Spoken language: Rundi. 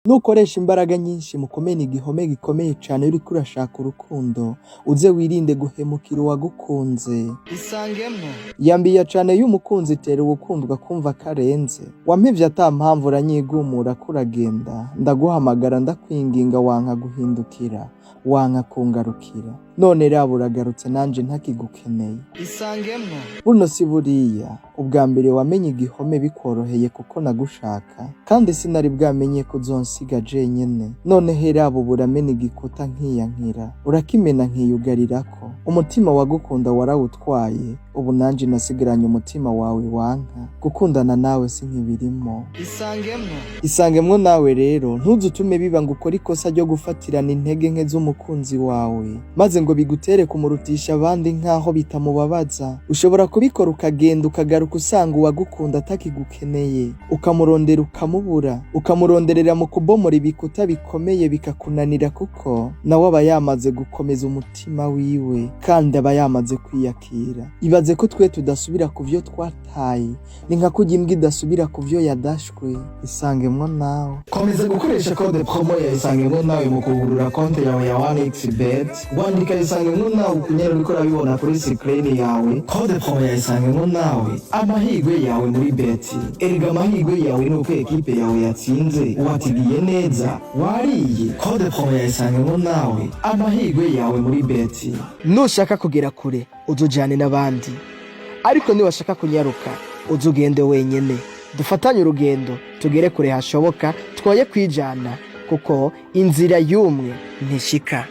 Nukoresha imbaraga nyinshi mu kumena igihome gikomeye cane uriko urashaka urukundo, uze wirinde guhemukira uwagukunze. Isangemo Yambiye cane y'umukunzi itera gukundwa kumva karenze. Wampevye ata mpamvu uranyigumura ko uragenda, ndaguhamagara ndakwinginga wanka guhindukira, wanka kungarukira. None raba uragarutse nanje ntakigukeneye. Isangemo Buno si buriya, ubwa mbere wamenye igihome bikoroheye kuko nagushaka, kandi sinari bwamenye ko uzonsiga jenyene. None heraba ubu uramena igikuta nkiyankira, urakimena nkiyugarirako. Umutima wagukunda warawutwaye, ubu nanje nasigaranye umutima wawe wanka. Gukundana nawe si nkibirimo. Isangemwo nawe rero, ntuzutume biba ngo ukore ikosa ryo gufatirana intege nke z'umukunzi wawe, maze ngo bigutere kumurutisha abandi nkaho bitamubabaza. Ushobora kubikora ukagenda ukagaruka usanga uwagukunda atakigukeneye, ukamurondera ukamubura, ukamuronderera mu kubomora ibikuta bikomeye bikakunanira, kuko nawe aba yamaze gukomeza umutima wiwe kandi aba yamaze kwiyakira. Ibaze ko twe tudasubira ku vyo twataye, ni nka kurya imbwa idasubira ku vyo yadashwe. Isangemwo nawe. Komeza gukoresha code promo ya Isangemwo nawe mu kugurura konti yawe ya 1xbet. Wandika Isangemwo nawe kunyera uriko urabibona kuri screen yawe. Code promo ya Isangemwo nawe, amahirwe yawe muri beti. Erega amahirwe yawe nuko ekipe yawe yatsinze, watigiye neza, wariye. Code promo ya Isangemwo nawe, amahirwe yawe muri beti. nushaka kugera kure uzujane n'abandi, ariko niwashaka kunyaruka uzugende wenyene. Dufatanye urugendo tugere kure hashoboka, twoye kwijana, kuko inzira y'umwe ntishika.